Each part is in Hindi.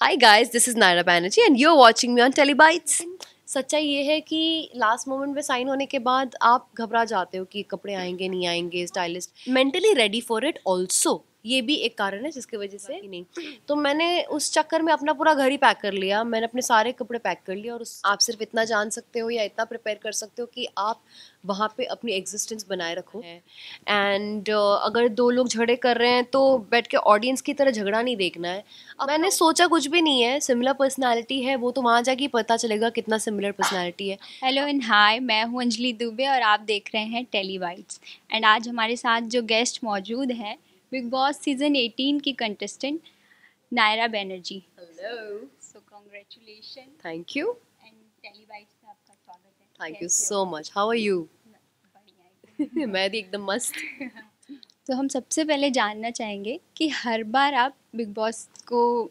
Hi guys, this is Naira Banerjee and you're watching me on Telebytes. सच्चाई ये है कि लास्ट मोमेंट में साइन होने के बाद आप घबरा जाते हो कि कपड़े आएंगे नहीं आएंगे, stylist mentally ready for it also, ये भी एक कारण है जिसकी वजह से नहीं। तो मैंने उस चक्कर में अपना पूरा घर ही पैक कर लिया, मैंने अपने सारे कपड़े पैक कर लिया। और आप सिर्फ इतना जान सकते हो या इतना प्रिपेयर कर सकते हो कि आप वहाँ पे अपनी एग्जिस्टेंस बनाए रखो। एंड अगर दो लोग झगड़े कर रहे हैं तो बैठ के ऑडियंस की तरह झगड़ा नहीं देखना है। अब मैंने सोचा कुछ भी नहीं है, सिमिलर पर्सनालिटी है, वो तो वहाँ जाके पता चलेगा कितना सिमिलर पर्सनालिटी है। हेलो एंड हाय, मैं हूं अंजलि दुबे और आप देख रहे हैं टेलीवाइट्स। एंड आज हमारे साथ जो गेस्ट मौजूद है बिग बॉस सीजन 18 की contestant Naira Banerjee. Hello, so congratulation thank you. And टेलीवाइट्स में आपका स्वागत है। थैंक यू कैसे सो हो? Much, how are you? बढ़िया मैं भी एकदम मस्त। तो हम सबसे पहले जानना चाहेंगे कि हर बार आप बिग बॉस को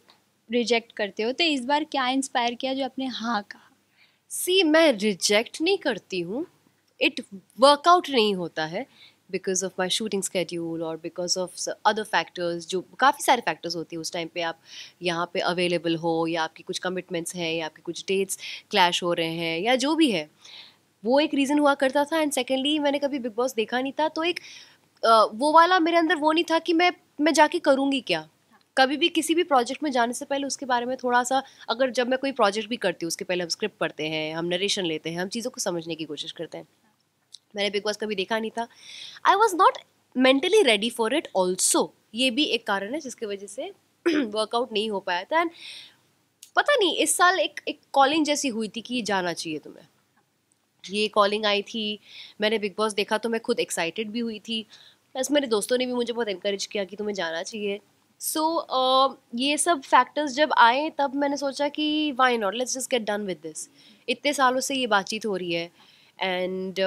रिजेक्ट करते हो, तो इस बार क्या इंस्पायर किया जो आपने हाँ कहा? सी, मैं रिजेक्ट नहीं करती हूँ, इट वर्कआउट नहीं होता है because of my shooting schedule और बिकॉज ऑफ अदर फैक्टर्स, जो काफ़ी सारे फैक्टर्स होती है उस टाइम पे आप यहाँ पे अवेलेबल हो, या आपकी कुछ कमिटमेंट्स हैं, या आपके कुछ डेट्स क्लैश हो रहे हैं, या जो भी है, वो एक रीज़न हुआ करता था। एंड सेकेंडली, मैंने कभी बिग बॉस देखा नहीं था, तो एक वो वाला मेरे अंदर वो नहीं था कि मैं जाके करूँगी क्या। कभी भी किसी भी प्रोजेक्ट में जाने से पहले उसके बारे में थोड़ा सा, अगर जब मैं कोई प्रोजेक्ट भी करती हूँ उसके पहले हम स्क्रिप्ट पढ़ते हैं, हम नरेशन लेते हैं, हम चीज़ों को समझने की कोशिश करते हैं। मैंने बिग बॉस कभी देखा नहीं था, I was not mentally ready for it also, ये भी एक कारण है जिसकी वजह से वर्कआउट नहीं हो पाया था। एंड पता नहीं, इस साल एक एक कॉलिंग जैसी हुई थी कि जाना चाहिए तुम्हें, ये कॉलिंग आई थी। मैंने बिग बॉस देखा तो मैं खुद एक्साइटेड भी हुई थी, प्लस मेरे दोस्तों ने भी मुझे बहुत इनकरेज किया कि तुम्हें जाना चाहिए। सो ये सब फैक्टर्स जब आए तब मैंने सोचा कि why not, let's just get done with this. इतने सालों से ये बातचीत हो रही है एंड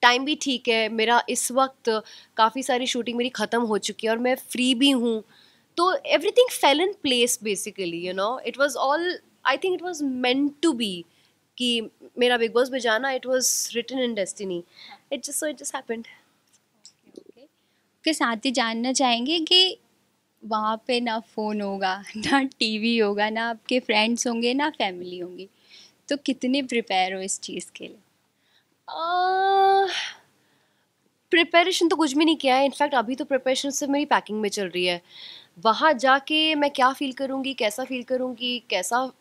टाइम भी ठीक है मेरा इस वक्त, काफ़ी सारी शूटिंग मेरी ख़त्म हो चुकी है और मैं फ्री भी हूँ। तो everything fell in place basically, you know, it was all, I think it was meant to be कि मेरा बिग बॉस में जाना, it was written in destiny. It just happened. Okay, के साथ ही जानना चाहेंगे कि वहाँ पे ना फ़ोन होगा ना टीवी होगा, ना आपके फ्रेंड्स होंगे, ना फैमिली होंगी, तो कितने प्रिपेयर हो इस चीज़ के लिए? प्रिपरेशन तो कुछ भी नहीं किया है, इनफैक्ट अभी तो प्रिपरेशन से मेरी पैकिंग में चल रही है। वहाँ जाके मैं क्या फील करूँगी, कैसा फील करूँगी, कैसा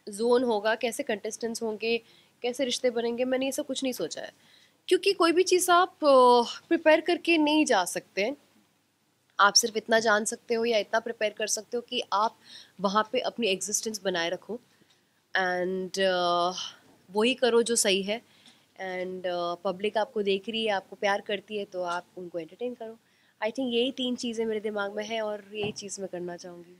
जोन होगा, कैसे कंटेस्टेंट्स होंगे, कैसे रिश्ते बनेंगे, मैंने ये सब कुछ नहीं सोचा है। क्योंकि कोई भी चीज़ आप प्रिपेयर करके नहीं जा सकते, आप सिर्फ इतना जान सकते हो या इतना प्रिपेयर कर सकते हो कि आप वहाँ पे अपनी एग्जिस्टेंस बनाए रखो। एंड वही करो जो सही है। एंड पब्लिक आपको देख रही है, आपको प्यार करती है, तो आप उनको एंटरटेन करो। आई थिंक यही तीन चीज़ें मेरे दिमाग में है और यही चीज़ मैं करना चाहूँगी।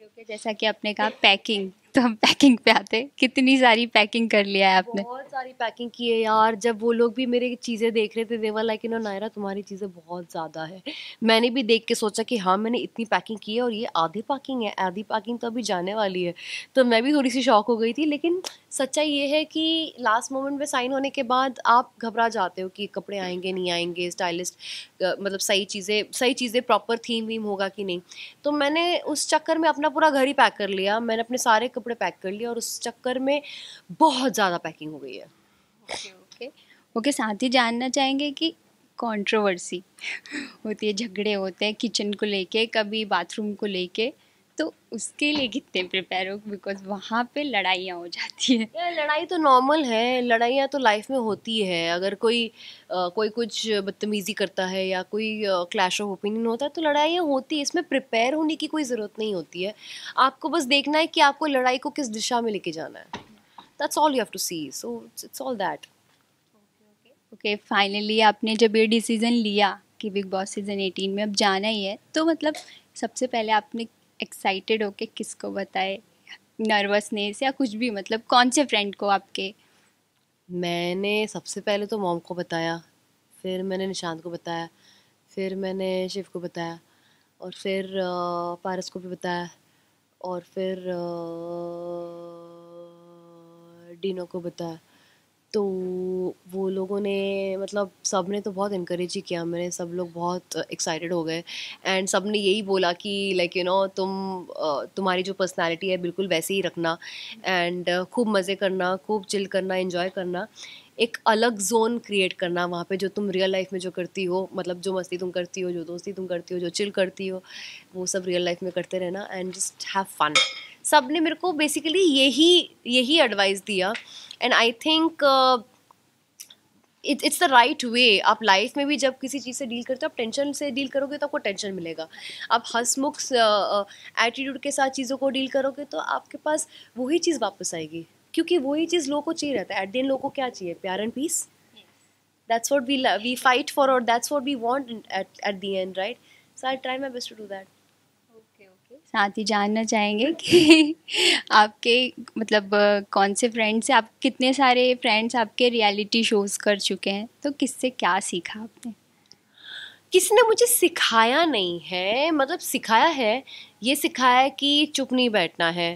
क्योंकि जैसा कि आपने कहा पैकिंग, तो हम पैकिंग पे आते हैं। कितनी सारी पैकिंग कर लिया है आपने? बहुत सारी पैकिंग की है यार। जब वो लोग भी मेरी चीज़ें देख रहे थे, they were like, you know, Naira तुम्हारी चीज़ें बहुत ज़्यादा है। मैंने भी देख के सोचा कि हाँ, मैंने इतनी पैकिंग की है और ये आधी पैकिंग है, आधी पैकिंग तो अभी जाने वाली है। तो मैं भी थोड़ी सी शॉक हो गई थी, लेकिन सच्चाई ये है कि लास्ट मोमेंट में साइन होने के बाद आप घबरा जाते हो कि कपड़े आएंगे नहीं आएंगे, स्टाइलिस्ट मतलब सही चीज़ें प्रॉपर थीम वीम होगा कि नहीं। तो मैंने उस चक्कर में अपना पूरा घर ही पैक कर लिया, मैंने अपने सारे कपड़े पैक कर लिए और उस चक्कर में बहुत ज़्यादा पैकिंग हो गई है। ओके ओके ओके, साथ ही जानना चाहेंगे कि कंट्रोवर्सी होती है, झगड़े होते हैं किचन को लेके, कभी बाथरूम को लेके, तो उसके लिए कितने प्रिपेयर हो? बिकॉज वहाँ पे लड़ाइयाँ हो जाती है। यार लड़ाई तो नॉर्मल है, लड़ाइयाँ तो लाइफ में होती है। अगर कोई कुछ बदतमीज़ी करता है या कोई क्लैश ऑफ ओपिनियन होता है तो लड़ाइयाँ होती है, इसमें प्रिपेयर होने की कोई ज़रूरत नहीं होती है। आपको बस देखना है कि आपको लड़ाई को किस दिशा में लेके जाना है। That's all you have to see, so it's all that. Okay, finally आपने जब ये डिसीज़न लिया कि बिग बॉस सीज़न 18 में अब जाना ही है, तो मतलब सबसे पहले आपने एक्साइटेड होके किसको बताए? नर्वसनेस या कुछ भी, मतलब कौन से फ्रेंड को आपके? मैंने सबसे पहले तो मॉम को बताया, फिर मैंने निशांत को बताया, फिर मैंने शिव को बताया, और फिर पारस को भी बताया, और फिर डीनो को बताया। तो वो लोगों ने मतलब सब ने तो बहुत इनकरेज ही किया, मेरे सब लोग बहुत एक्साइटेड हो गए एंड सब ने यही बोला कि लाइक यू नो तुम्हारी जो पर्सनालिटी है बिल्कुल वैसे ही रखना एंड खूब मज़े करना, खूब चिल करना, एंजॉय करना, एक अलग जोन क्रिएट करना वहाँ पे जो तुम रियल लाइफ में जो करती हो, मतलब जो मस्ती तुम करती हो, जो दोस्ती तुम करती हो, जो चिल करती हो, वो सब रियल लाइफ में करते रहना एंड जस्ट हैव फन। सब ने मेरे को बेसिकली यही एडवाइस दिया and I think it's the right way. आप लाइफ में भी जब किसी चीज़ से डील करते हो, आप टेंशन से डील करोगे तो आपको टेंशन मिलेगा, आप हंसमुख एटीट्यूड के साथ चीज़ों को डील करोगे तो आपके पास वही चीज़ वापस आएगी, क्योंकि वही चीज़ लोगों को चाहिए रहता है। एट द एंड लोगों को क्या चाहिए? प्यार and peace. That's what we fight for और that's what we want at the end, right? So I try my best to do that. साथ ही जानना चाहेंगे कि आपके मतलब कौन से फ्रेंड्स हैं, आप कितने सारे फ्रेंड्स आपके रियलिटी शोज़ कर चुके हैं, तो किससे क्या सीखा आपने? किसी ने मुझे सिखाया नहीं है, मतलब सिखाया है, ये सिखाया है कि चुप नहीं बैठना है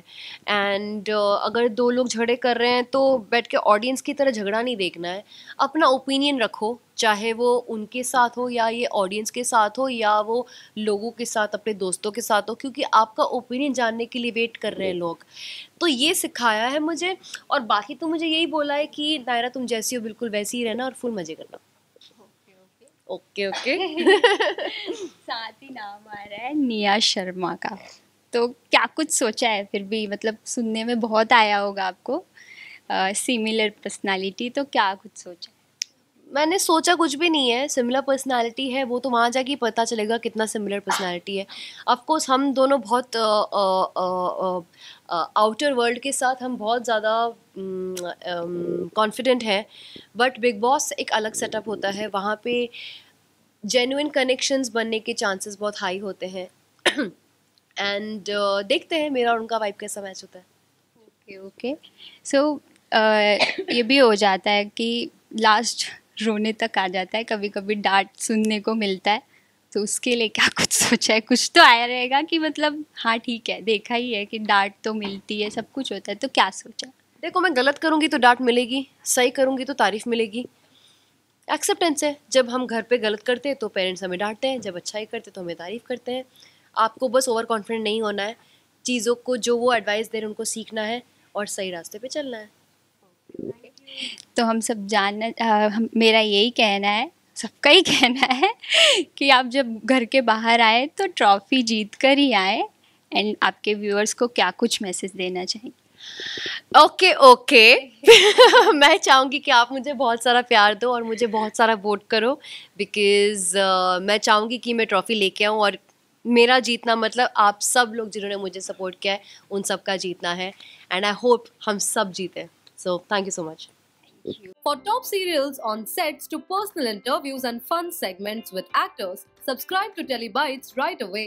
एंड अगर दो लोग झगड़े कर रहे हैं तो बैठ के ऑडियंस की तरह झगड़ा नहीं देखना है, अपना ओपिनियन रखो, चाहे वो उनके साथ हो या ये ऑडियंस के साथ हो या वो लोगों के साथ, अपने दोस्तों के साथ हो, क्योंकि आपका ओपिनियन जानने के लिए वेट कर रहे हैं लोग। तो ये सिखाया है मुझे और बाकी तो मुझे यही बोला है कि नायरा तुम जैसी हो बिल्कुल वैसी ही रहना और फुल मज़े करना। Okay okay. साथ ही नाम आ रहा है निया शर्मा का, तो क्या कुछ सोचा है? फिर भी मतलब सुनने में बहुत आया होगा आपको सिमिलर पर्सनालिटी, तो क्या कुछ सोचा है? मैंने सोचा कुछ भी नहीं है, सिमिलर पर्सनालिटी है वो तो वहाँ जाके ही पता चलेगा कितना सिमिलर पर्सनालिटी है। ऑफ कोर्स हम दोनों बहुत आउटर वर्ल्ड के साथ हम बहुत ज़्यादा कॉन्फिडेंट हैं, बट बिग बॉस एक अलग सेटअप होता है, वहाँ पे जेन्युइन कनेक्शंस बनने के चांसेस बहुत हाई होते हैं एंड देखते हैं मेरा और उनका वाइब कैसा मैच होता है। Okay okay. सो ये भी हो जाता है कि लास्ट रोने तक आ जाता है, कभी कभी डांट सुनने को मिलता है, तो उसके लिए क्या कुछ सोचा है? कुछ तो आया रहेगा कि मतलब हाँ ठीक है, देखा ही है कि डांट तो मिलती है, सब कुछ होता है, तो क्या सोचा? देखो, मैं गलत करूँगी तो डांट मिलेगी, सही करूँगी तो तारीफ मिलेगी, एक्सेप्टेंस है। जब हम घर पे गलत करते हैं तो पेरेंट्स हमें डांटते हैं, जब अच्छा ही करते तो हमें तारीफ करते हैं। आपको बस ओवर कॉन्फिडेंट नहीं होना है, चीज़ों को जो वो एडवाइस दे रहे हैं उनको सीखना है और सही रास्ते पे चलना है। तो हम सब मेरा यही कहना है, सबका ही कहना है कि आप जब घर के बाहर आए तो ट्रॉफी जीत कर ही आए, एंड आपके व्यूअर्स को क्या कुछ मैसेज देना चाहिए? Okay okay. मैं चाहूँगी कि आप मुझे बहुत सारा प्यार दो और मुझे बहुत सारा वोट करो, बिकॉज़ मैं चाहूँगी कि मैं ट्रॉफी लेके आऊँ और मेरा जीतना मतलब आप सब लोग जिन्होंने मुझे सपोर्ट किया है उन सब का जीतना है एंड आई होप हम सब जीतें। So thank you so much. For top serials on sets to personal interviews and fun segments with actors, subscribe to Telebytes right away.